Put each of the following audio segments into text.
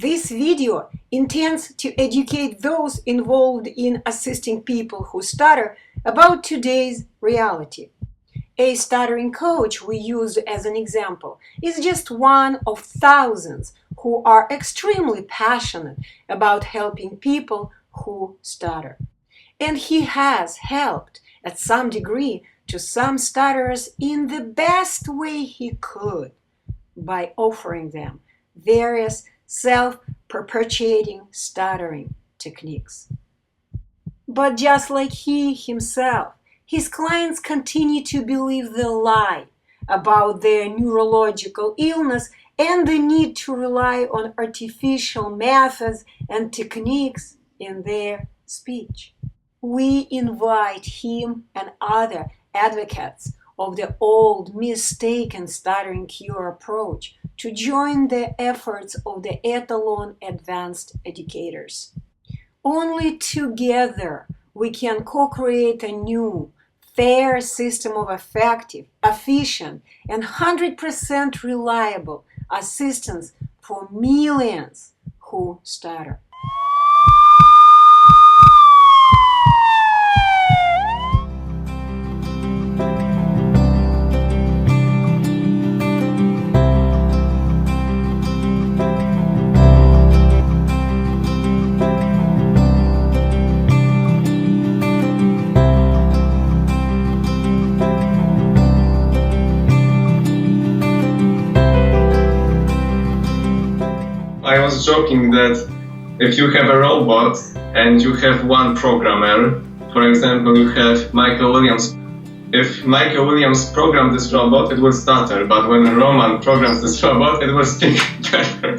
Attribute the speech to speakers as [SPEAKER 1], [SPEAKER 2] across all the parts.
[SPEAKER 1] This video intends to educate those involved in assisting people who stutter about today's reality. A stuttering coach we use as an example is just one of thousands who are extremely passionate about helping people who stutter. And he has helped at some degree to some stutterers in the best way he could by offering them various self-perpetuating stuttering techniques. But just like he himself, his clients continue to believe the lie about their neurological illness and the need to rely on artificial methods and techniques in their speech. We invite him and other advocates of the old mistaken stuttering cure approach to join the efforts of the Etalon advanced educators. Only together we can co-create a new, fair system of effective, efficient, and 100% reliable assistance for millions who stutter.
[SPEAKER 2] I was joking that if you have a robot and you have one programmer, for example, you have Michael Williams. If Michael Williams programmed this robot, it will stutter, but when Roman programs this robot, it will speak better.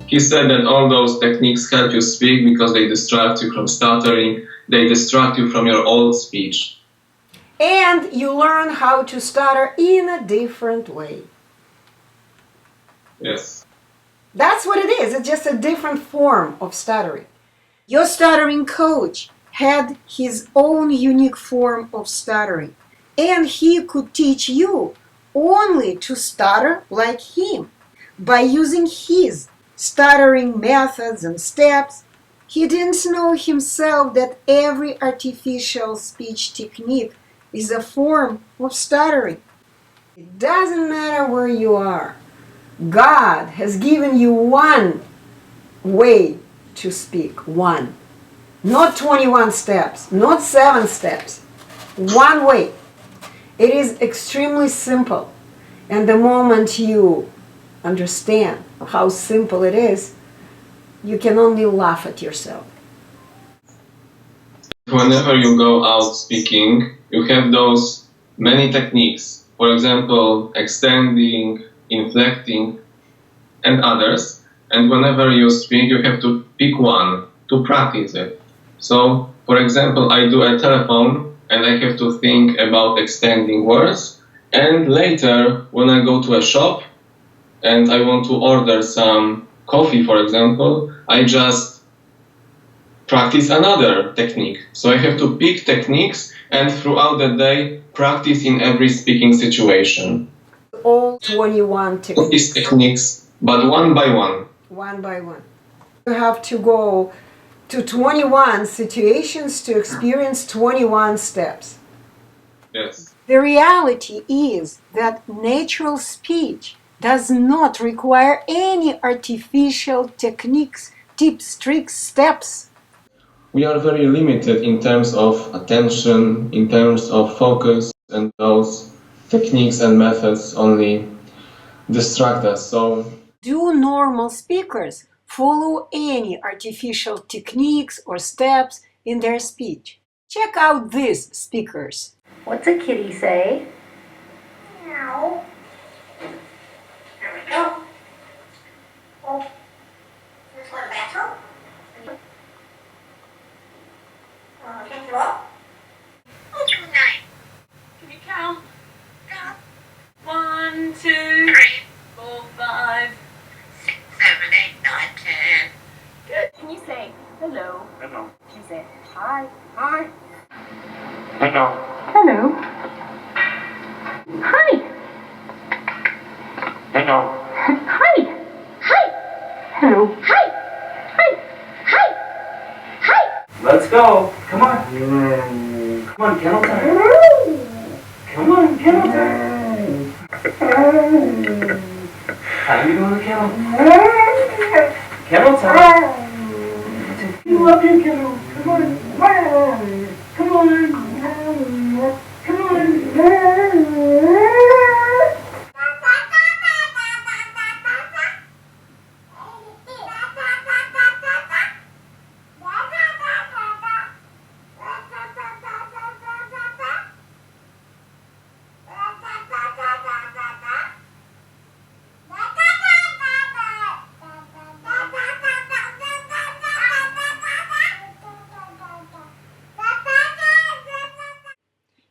[SPEAKER 2] He said that all those techniques help you speak because they distract you from stuttering, they distract you from your old speech.
[SPEAKER 1] And you learn how to stutter in a different way.
[SPEAKER 2] Yes.
[SPEAKER 1] That's what it is. It's just a different form of stuttering. Your stuttering coach had his own unique form of stuttering, and he could teach you only to stutter like him by using his stuttering methods and steps. He didn't know himself that every artificial speech technique is a form of stuttering. It doesn't matter where you are. God has given you one way to speak, one. Not 21 steps, not 7 steps. One way. It is extremely simple. And the moment you understand how simple it is, you can only laugh at yourself.
[SPEAKER 2] Whenever you go out speaking, you have those many techniques. For example, extending, inflecting, and others. And whenever you speak, you have to pick one to practice it. So, for example, I do a telephone and I have to think about extending words. And later, when I go to a shop and I want to order some coffee, for example, I just practice another technique. So I have to pick techniques and throughout the day practice in every speaking situation.
[SPEAKER 1] All 21 techniques.
[SPEAKER 2] These techniques, but one by one.
[SPEAKER 1] One by one. You have to go to 21 situations to experience 21 steps.
[SPEAKER 2] Yes.
[SPEAKER 1] The reality is that natural speech does not require any artificial techniques, tips, tricks, steps.
[SPEAKER 2] We are very limited in terms of attention, in terms of focus, and those techniques and methods only distract us. So,
[SPEAKER 1] do normal speakers follow any artificial techniques or steps in their speech? Check out these speakers.
[SPEAKER 3] What's a kitty say? Meow. There we go. Oh, here's one back.
[SPEAKER 4] Hello.
[SPEAKER 3] Hello. Hi.
[SPEAKER 4] Hello.
[SPEAKER 3] Hi. Hi. Hello. Hi. Hi. Hi. Hi.
[SPEAKER 4] Let's go. Come on. Come on, kennel time. Come on, kennel time. Time to go to the kennel. Kennel time. You love your kennel. Come on. Come on. Come on.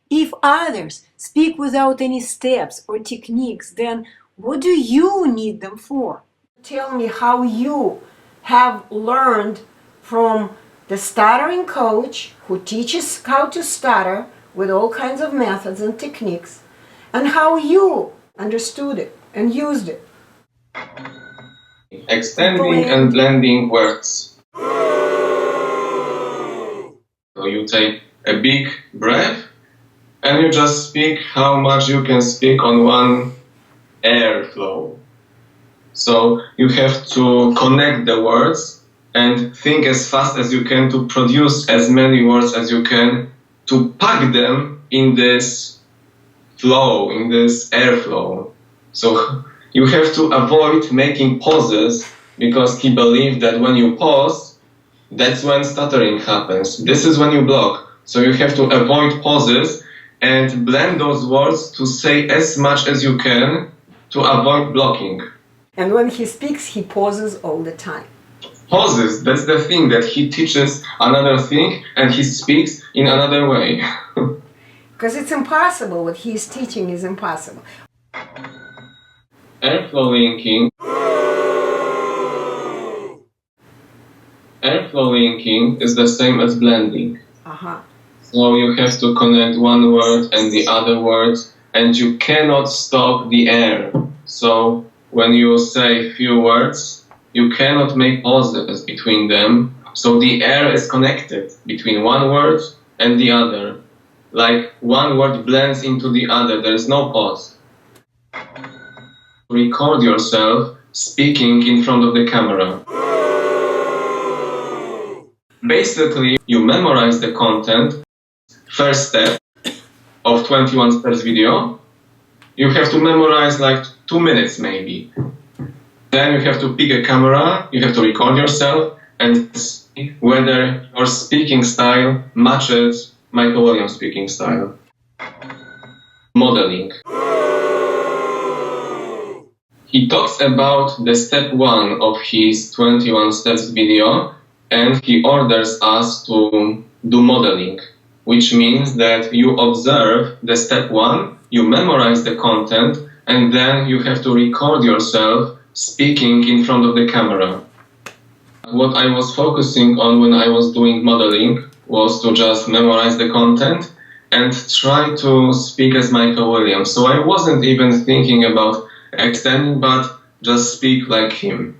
[SPEAKER 1] If others speak without any steps or techniques, then what do you need them for? Tell me how you have learned from the stuttering coach who teaches how to stutter with all kinds of methods and techniques, and how you understood it and used it.
[SPEAKER 2] Extending and blending words. So you take a big breath and you just speak how much you can speak on one airflow. So you have to connect the words and think as fast as you can to produce as many words as you can to pack them in this flow, in this airflow. So you have to avoid making pauses because he believed that when you pause, that's when stuttering happens. This is when you block. So you have to avoid pauses and blend those words to say as much as you can to avoid blocking.
[SPEAKER 1] And when he speaks, he pauses all the time.
[SPEAKER 2] Pauses, that's the thing, that he teaches another thing and he speaks in another way.
[SPEAKER 1] Because it's impossible. What he is teaching is impossible.
[SPEAKER 2] Airflow linking. Airflow linking is the same as blending. So you have to connect one word and the other word, and you cannot stop the air. So when you say few words, you cannot make pauses between them. So the air is connected between one word and the other. Like one word blends into the other, there is no pause. Record yourself speaking in front of the camera. Basically, you memorize the content. First step of 21 steps video. You have to memorize like 2 minutes maybe. Then you have to pick a camera, you have to record yourself and see whether your speaking style matches Michael Williams' speaking style. Modeling. He talks about the step 1 of his 21 steps video, and he orders us to do modeling, which means that you observe the step 1, you memorize the content, and then you have to record yourself speaking in front of the camera. What I was focusing on when I was doing modeling was to just memorize the content and try to speak as Michael Williams. So I wasn't even thinking about extending, but just speak like him.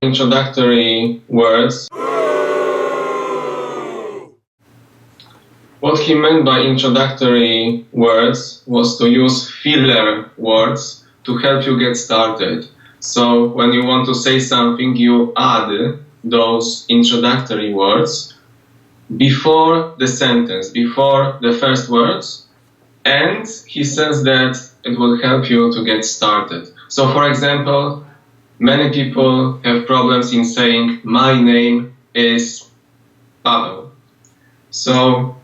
[SPEAKER 2] Introductory words. What he meant by introductory words was to use filler words to help you get started. So when you want to say something, you add those introductory words before the sentence, before the first words, and he says that it will help you to get started. So for example, many people have problems in saying, my name is Pawel. So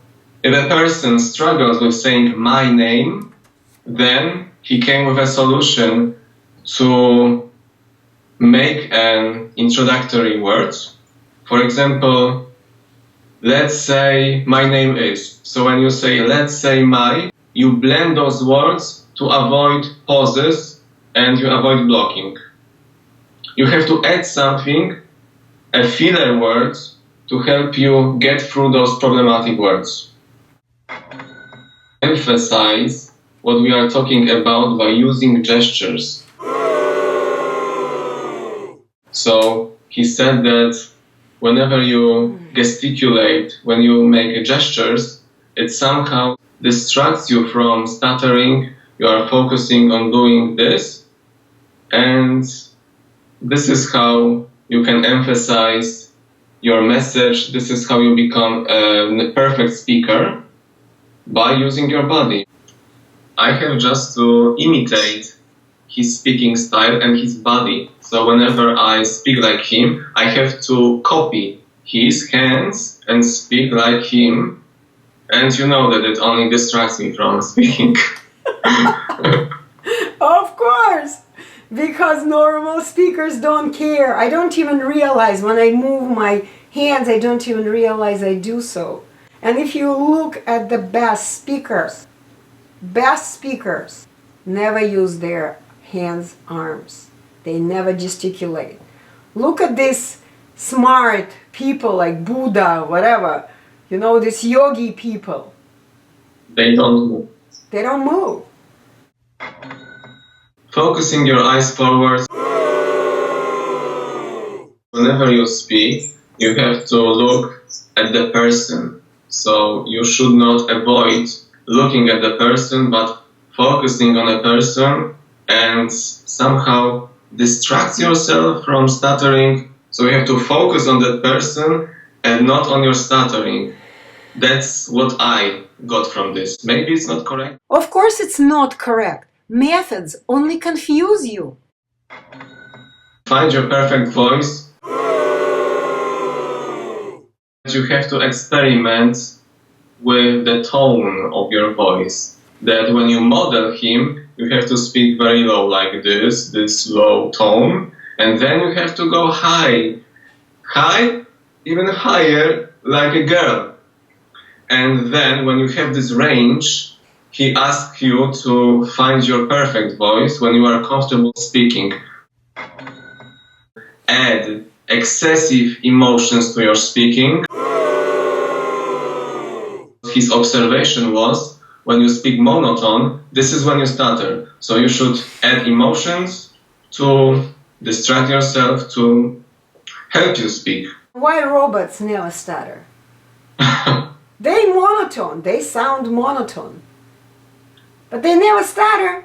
[SPEAKER 2] if a person struggles with saying my name, then he came with a solution to make an introductory word. For example, let's say my name is. So when you say let's say my, you blend those words to avoid pauses and you avoid blocking. You have to add something, a filler word, to help you get through those problematic words. Emphasize what we are talking about by using gestures. So he said that whenever you gesticulate, when you make gestures, it somehow distracts you from stuttering. You are focusing on doing this, and this is how you can emphasize your message. This is how you become a perfect speaker, by using your body. I have just to imitate his speaking style and his body. So whenever I speak like him, I have to copy his hands and speak like him. And you know that it only distracts me from speaking.
[SPEAKER 1] Of course, because normal speakers don't care. I don't even realize when I move my hands, I don't even realize I do so. And if you look at the best speakers never use their hands, arms. They never gesticulate. Look at these smart people like Buddha, whatever. You know, these yogi people.
[SPEAKER 2] They don't move.
[SPEAKER 1] They don't move.
[SPEAKER 2] Focusing your eyes forward. Whenever you speak, you have to look at the person. So you should not avoid looking at the person, but focusing on a person and somehow distract yourself from stuttering. So you have to focus on that person and not on your stuttering. That's what I got from this. Maybe it's not correct.
[SPEAKER 1] Of course it's not correct. Methods only confuse you.
[SPEAKER 2] Find your perfect voice. You have to experiment with the tone of your voice. That when you model him, you have to speak very low like this low tone. And then you have to go high, even higher, like a girl. And then when you have this range, he asks you to find your perfect voice when you are comfortable speaking. Add excessive emotions to your speaking. His observation was, when you speak monotone, this is when you stutter. So you should add emotions to distract yourself, to help you speak.
[SPEAKER 1] Why robots never stutter? They monotone. They sound monotone. But they never stutter.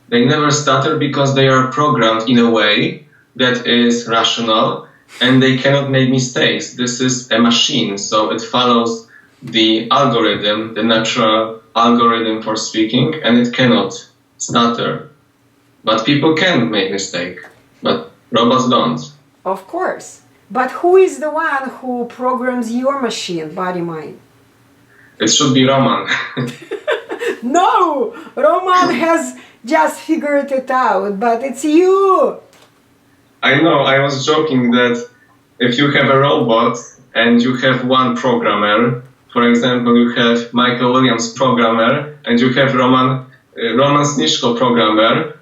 [SPEAKER 2] They never stutter because they are programmed in a way that is rational and they cannot make mistakes. This is a machine, so it follows the algorithm, the natural algorithm for speaking, and it cannot stutter. But people can make mistakes, but robots don't.
[SPEAKER 1] Of course. But who is the one who programs your machine, body-mind?
[SPEAKER 2] It should be Roman.
[SPEAKER 1] No! Roman has just figured it out, but it's you!
[SPEAKER 2] I know, I was joking that if you have a robot and you have one programmer, for example, you have Michael Williams programmer and you have Roman Sniszko programmer,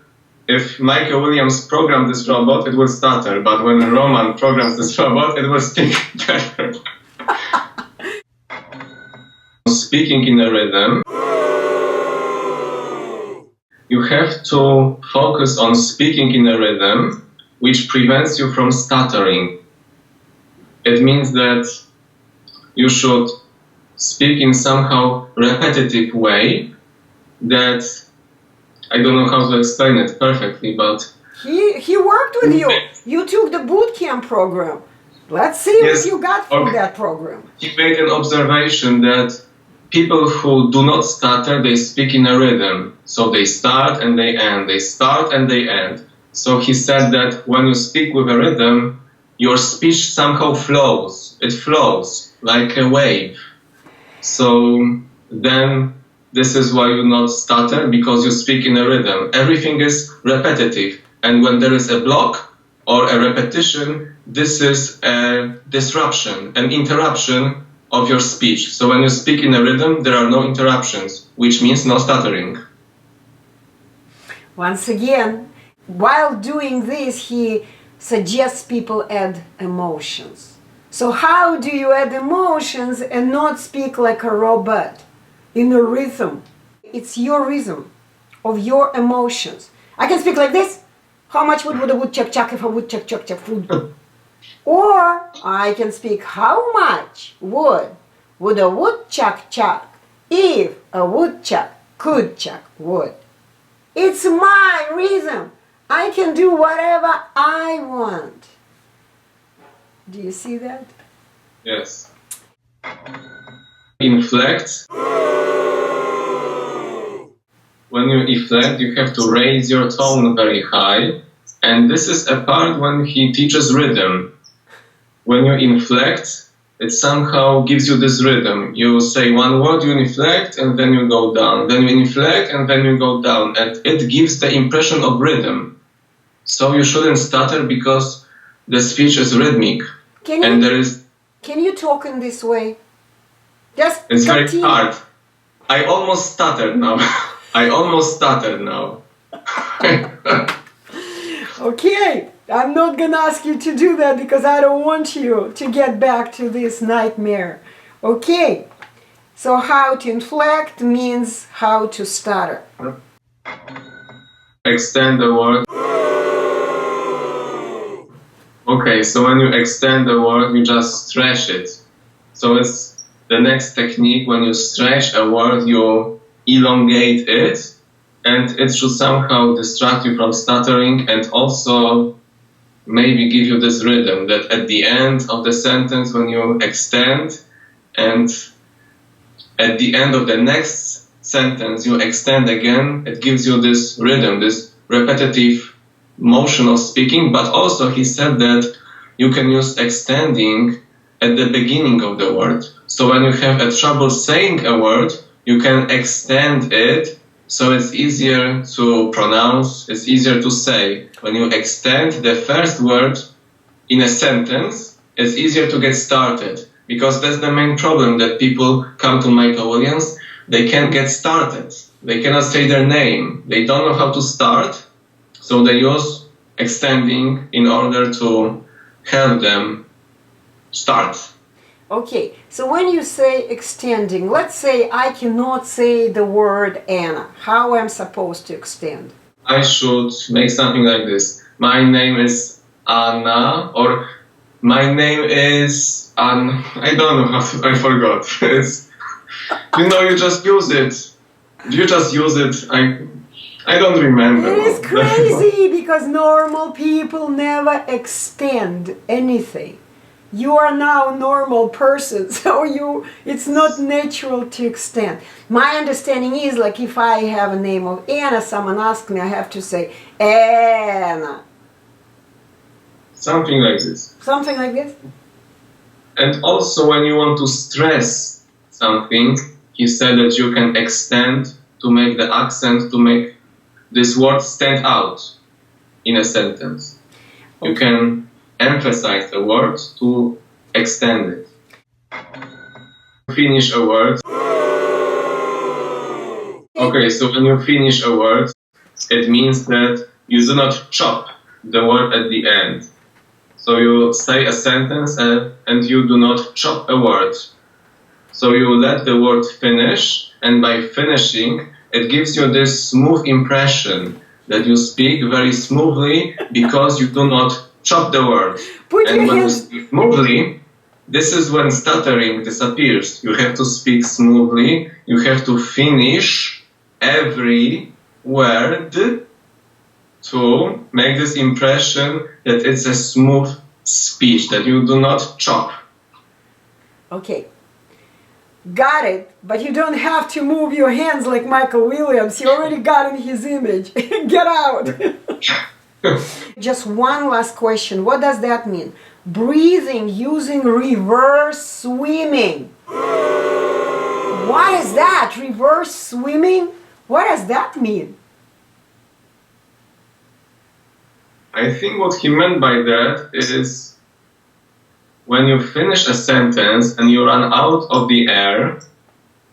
[SPEAKER 2] if Michael Williams programmed this robot, it will stutter, but when Roman programs this robot, it will speak better. Speaking in a rhythm, you have to focus on speaking in a rhythm which prevents you from stuttering. It means that you should speak in somehow repetitive way that I don't know how to explain it perfectly, but
[SPEAKER 1] He worked with you. You took the boot camp program. Let's see what you got from that program.
[SPEAKER 2] He made an observation that people who do not stutter, they speak in a rhythm. So they start and they end, they start and they end. So he said that when you speak with a rhythm, your speech somehow flows. It flows like a wave. So then this is why you not stutter, because you speak in a rhythm. Everything is repetitive. And when there is a block or a repetition, this is a disruption, an interruption of your speech. So when you speak in a rhythm, there are no interruptions, which means no stuttering.
[SPEAKER 1] Once again, while doing this, he suggests people add emotions. So how do you add emotions and not speak like a robot in a rhythm? It's your rhythm of your emotions. I can speak like this. How much wood would a woodchuck chuck if a woodchuck chuck food? Or I can speak how much wood would a woodchuck chuck if a woodchuck could chuck wood. It's my rhythm. I can do whatever I want. Do you see that?
[SPEAKER 2] Yes. Inflect. When you inflect, you have to raise your tone very high. And this is a part when he teaches rhythm. When you inflect, it somehow gives you this rhythm. You say one word, you inflect, and then you go down. Then you inflect, and then you go down. And it gives the impression of rhythm. So you shouldn't stutter because the speech is rhythmic.
[SPEAKER 1] Can you talk in this way? Just
[SPEAKER 2] it's
[SPEAKER 1] continue.
[SPEAKER 2] very hard. I almost stuttered now. I almost stuttered now.
[SPEAKER 1] Okay, I'm not gonna ask you to do that because I don't want you to get back to this nightmare. Okay, so how to inflect means how to stutter.
[SPEAKER 2] Extend the word. Okay, so when you extend the word, you just stretch it. So it's the next technique. When you stretch a word, you elongate it, and it should somehow distract you from stuttering and also maybe give you this rhythm that at the end of the sentence, when you extend, and at the end of the next sentence you extend again, it gives you this rhythm, this repetitive motion of speaking. But also he said that you can use extending at the beginning of the word. So when you have a trouble saying a word, you can extend it so it's easier to pronounce, it's easier to say. When you extend the first word in a sentence, it's easier to get started. Because that's the main problem, that people come to my Pawelians, they can't get started. They cannot say their name. They don't know how to start. So they use extending in order to help them start.
[SPEAKER 1] Okay, so when you say extending, let's say I cannot say the word Anna. How am I supposed to extend?
[SPEAKER 2] I should make something like this. My name is Anna, or my name is I don't know how to, I forgot. It's, you just use it. You just use it. I don't remember.
[SPEAKER 1] It is crazy because normal people never extend anything. You are now a normal person, so it's not natural to extend. My understanding is, like, if I have a name of Anna, someone asks me, I have to say Anna.
[SPEAKER 2] Something like this.
[SPEAKER 1] Something like this?
[SPEAKER 2] And also when you want to stress something, he said that you can extend to make the accent, to make this word stand out in a sentence. You can emphasize a word to extend it. Finish a word. Okay, so when you finish a word, it means that you do not chop the word at the end. So you say a sentence and you do not chop a word. So you let the word finish, and by finishing, it gives you this smooth impression that you speak very smoothly because you do not chop the word. And when you speak smoothly, this is when stuttering disappears. You have to speak smoothly, you have to finish every word to make this impression that it's a smooth speech, that you do not chop.
[SPEAKER 1] Okay. Got it, but you don't have to move your hands like Michael Williams. He already got in his image. Get out. Just one last question. What does that mean? Breathing using reverse swimming. What is that? Reverse swimming? What does that mean?
[SPEAKER 2] I think what he meant by that is when you finish a sentence and you run out of the air,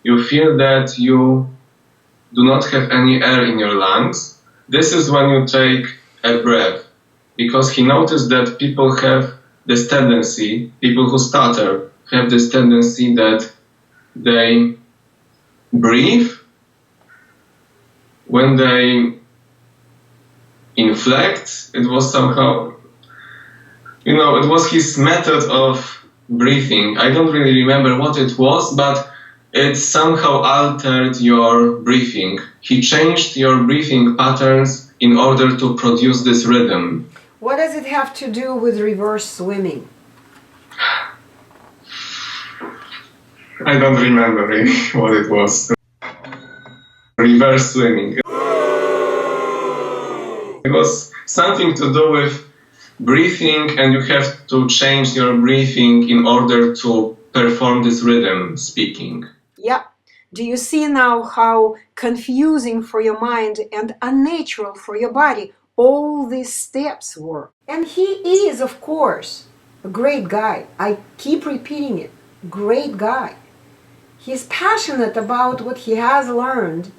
[SPEAKER 2] you feel that you do not have any air in your lungs. This is when you take a breath, because he noticed that people have this tendency, people who stutter have this tendency that they breathe when they inflect. It was somehow, it was his method of breathing. I don't really remember what it was, but it somehow altered your breathing. He changed your breathing patterns in order to produce this rhythm.
[SPEAKER 1] What does it have to do with reverse swimming?
[SPEAKER 2] I don't remember really what it was. Reverse swimming. It was something to do with breathing, and you have to change your breathing in order to perform this rhythm speaking.
[SPEAKER 1] Yeah. Do you see now how confusing for your mind and unnatural for your body all these steps were? And he is, of course, a great guy. I keep repeating it. Great guy. He's passionate about what he has learned,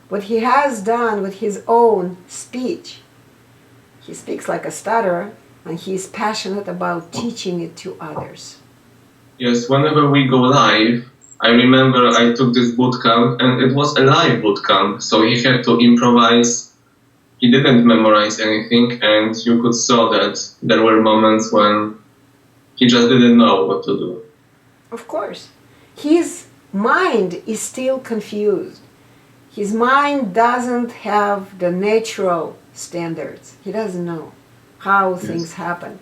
[SPEAKER 1] what he has done with his own speech. He speaks like a stutterer, and he's passionate about teaching it to others.
[SPEAKER 2] Yes, whenever we go live, I remember I took this bootcamp, and it was a live bootcamp, so he had to improvise. He didn't memorize anything, and you could saw that there were moments when he just didn't know what to do.
[SPEAKER 1] Of course. His mind is still confused. His mind doesn't have the natural standards. He doesn't know how things happen.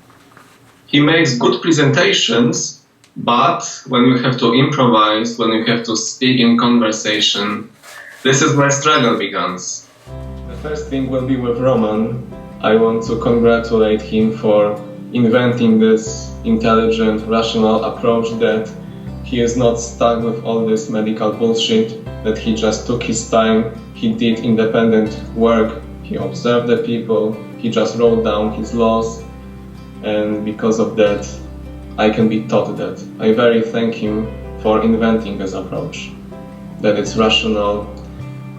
[SPEAKER 2] He makes good presentations, but when you have to improvise, when you have to speak in conversation, this is where struggle begins. The first thing will be with Roman. I want to congratulate him for inventing this intelligent, rational approach that he is not stuck with all this medical bullshit, that he just took his time, he did independent work, he observed the people, he just wrote down his laws, and because of that, I can be taught that. I very thank him for inventing this approach, that it's rational.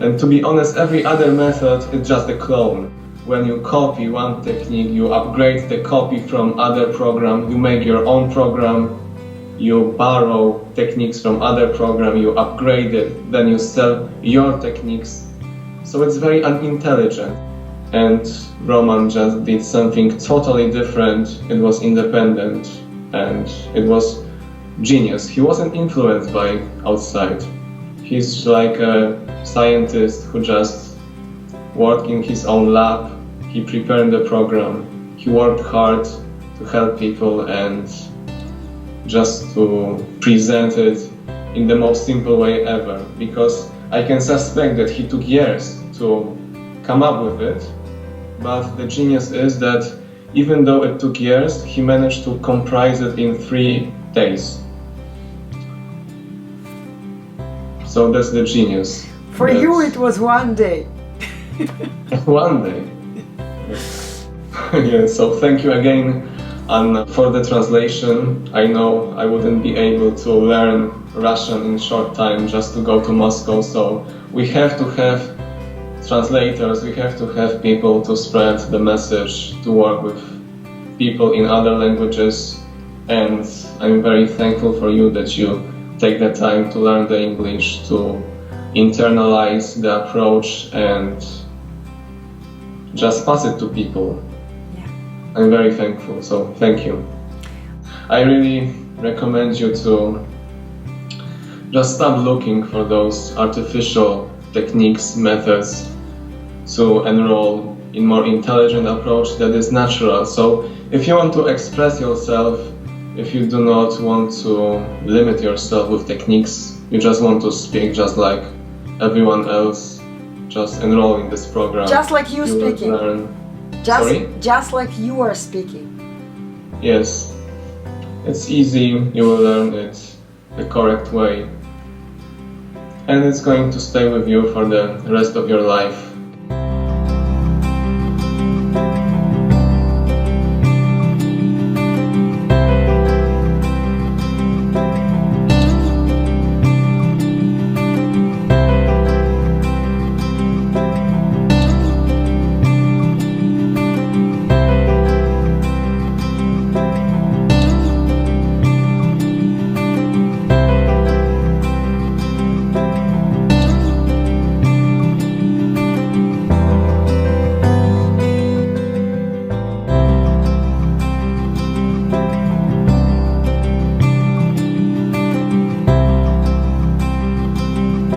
[SPEAKER 2] And to be honest, every other method is just a clone. When you copy one technique, you upgrade the copy from other program, you make your own program, you borrow techniques from other program, you upgrade it, then you sell your techniques. So it's very unintelligent. And Roman just did something totally different. It was independent and it was genius. He wasn't influenced by outside. He's like a scientist who just worked in his own lab. He prepared the program. He worked hard to help people and just to present it in the most simple way ever, because I can suspect that he took years to come up with it, but the genius is that even though it took years, he managed to comprise it in 3 days. So that's the genius.
[SPEAKER 1] For you it was 1 day.
[SPEAKER 2] 1 day. Yeah, so thank you again. And for the translation, I know I wouldn't be able to learn Russian in short time just to go to Moscow, so we have to have translators, we have to have people to spread the message, to work with people in other languages, and I'm very thankful for you that you take the time to learn the English, to internalize the approach and just pass it to people. I'm very thankful, so thank you. I really recommend you to just stop looking for those artificial techniques, methods to enroll in more intelligent approach that is natural. So if you want to express yourself, if you do not want to limit yourself with techniques, you just want to speak just like everyone else, just enroll in this program.
[SPEAKER 1] Just like you speaking.
[SPEAKER 2] Learn.
[SPEAKER 1] Just like you are speaking.
[SPEAKER 2] Yes, it's easy, you will learn it the correct way, and it's going to stay with you for the rest of your life.